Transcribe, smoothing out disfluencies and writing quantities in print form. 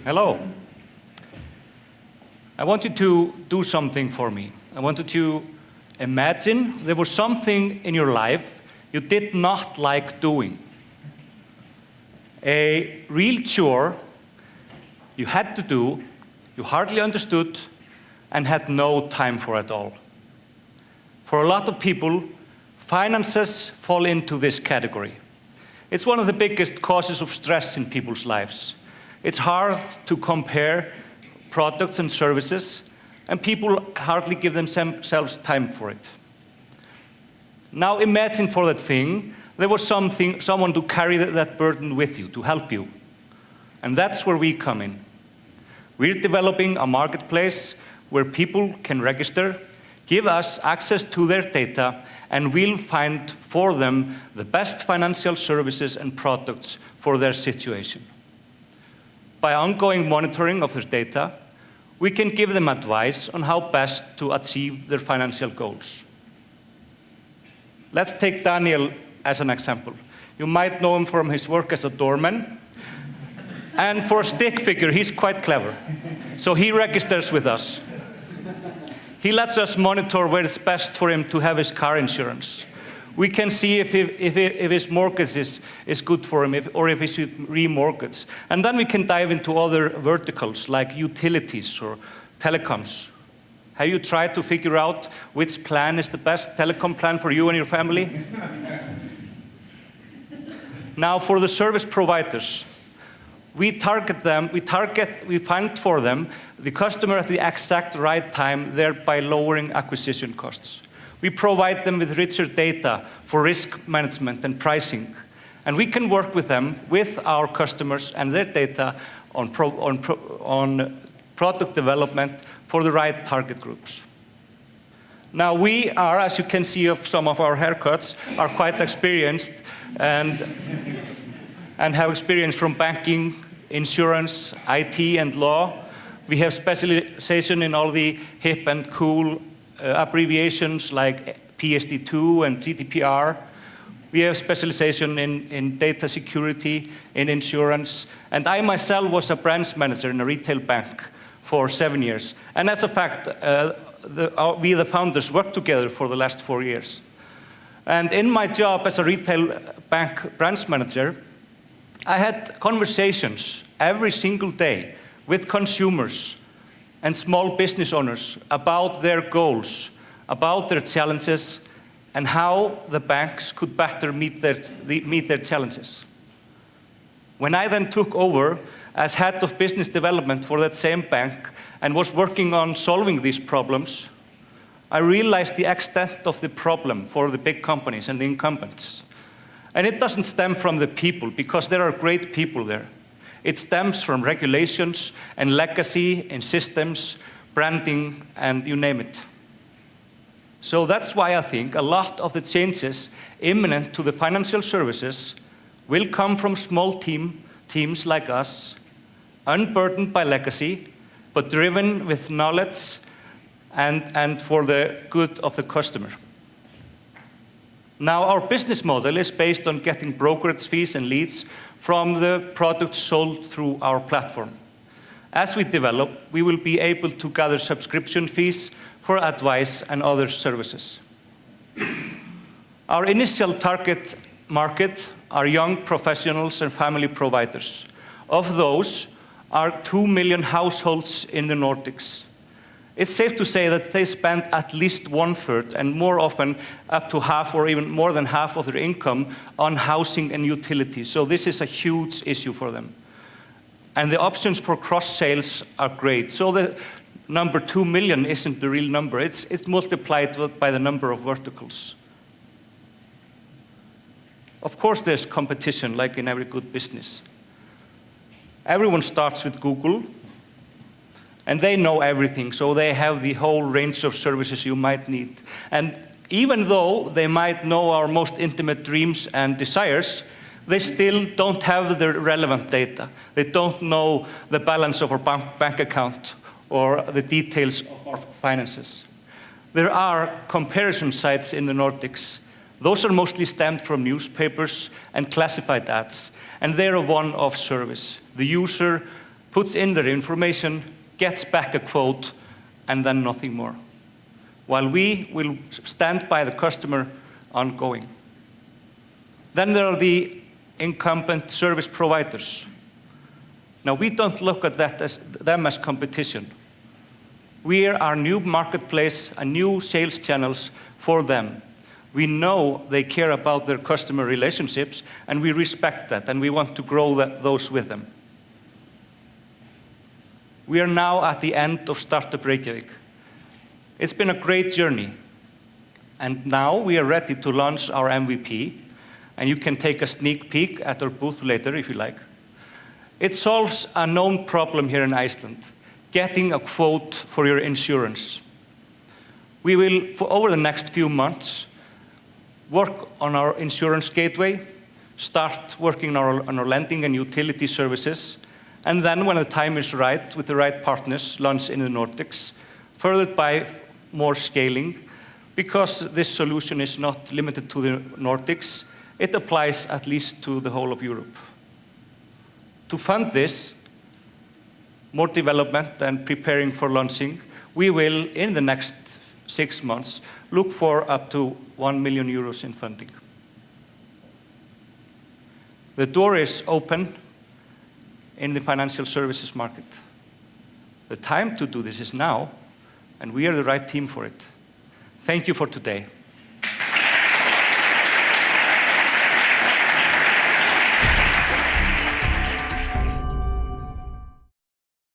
Hello. I want you to do something for me. I want you to imagine there was something in your life you did not like doing. A real chore you had to do, you hardly understood, and had no time for at all. For a lot of people, finances fall into this category. It's one of the biggest causes of stress in people's lives. It's hard to compare products and services, and people hardly give themselves time for it. Now imagine for that thing, there was someone to carry that burden with you, to help you. And that's where we come in. We're developing a marketplace where people can register, give us access to their data, and we'll find for them the best financial services and products for their situation. By ongoing monitoring of their data, we can give them advice on how best to achieve their financial goals. Let's take Daniel as an example. You might know him from his work as a doorman. And for a stick figure, he's quite clever. So he registers with us. He lets us monitor where it's best for him to have his car insurance. We can see if his mortgage is good for him, or if he should remortgage. And then we can dive into other verticals like utilities or telecoms. Have you tried to figure out which plan is the best telecom plan for you and your family? Now for the service providers, we find for them the customer at the exact right time, thereby lowering acquisition costs. We provide them with richer data for risk management and pricing. And we can work with them, with our customers and their data on product development for the right target groups. Now we are, as you can see of some of our haircuts, are quite experienced and have experience from banking, insurance, IT, and law. We have specialization in all the hip and cool abbreviations like PSD2 and GDPR. We have specialization in data security, in insurance, and I myself was a branch manager in a retail bank for 7 years. And as a fact, we the founders worked together for the last 4 years. And in my job as a retail bank branch manager, I had conversations every single day with consumers and small business owners about their goals, about their challenges, and how the banks could better meet their challenges. When I then took over as head of business development for that same bank and was working on solving these problems, I realized the extent of the problem for the big companies and the incumbents. And it doesn't stem from the people, because there are great people there. It stems from regulations and legacy in systems, branding, and you name it. So that's why I think a lot of the changes imminent to the financial services will come from small teams like us, unburdened by legacy, but driven with knowledge and for the good of the customer. Now, our business model is based on getting brokerage fees and leads from the products sold through our platform. As we develop, we will be able to gather subscription fees for advice and other services. Our initial target market are young professionals and family providers. Of those are 2 million households in the Nordics. It's safe to say that they spend at least 1/3 and more often up to half or even more than half of their income on housing and utilities. So this is a huge issue for them. And the options for cross-sales are great. So the number 2 million isn't the real number. It's multiplied by the number of verticals. Of course, there's competition, like in every good business. Everyone starts with Google, and they know everything, so they have the whole range of services you might need. And even though they might know our most intimate dreams and desires, they still don't have the relevant data. They don't know the balance of our bank account or the details of our finances. There are comparison sites in the Nordics. Those are mostly stemmed from newspapers and classified ads, and they're a one-off service. The user puts in their information, gets back a quote, and then nothing more. While we will stand by the customer ongoing. Then there are the incumbent service providers. Now, we don't look at them as competition. We are our new marketplace and new sales channels for them. We know they care about their customer relationships, and we respect that, and we want to grow those with them. We are now at the end of Startup Reykjavik. It's been a great journey, and now we are ready to launch our MVP, and you can take a sneak peek at our booth later if you like. It solves a known problem here in Iceland, getting a quote for your insurance. We will, over the next few months, work on our insurance gateway, start working on our lending and utility services, and then when the time is right, with the right partners, launch in the Nordics, furthered by more scaling, because this solution is not limited to the Nordics, it applies at least to the whole of Europe. To fund this, more development and preparing for launching, we will, in the next 6 months, look for up to 1 million euros in funding. The door is open in the financial services market. The time to do this is now, and we are the right team for it. Thank you for today.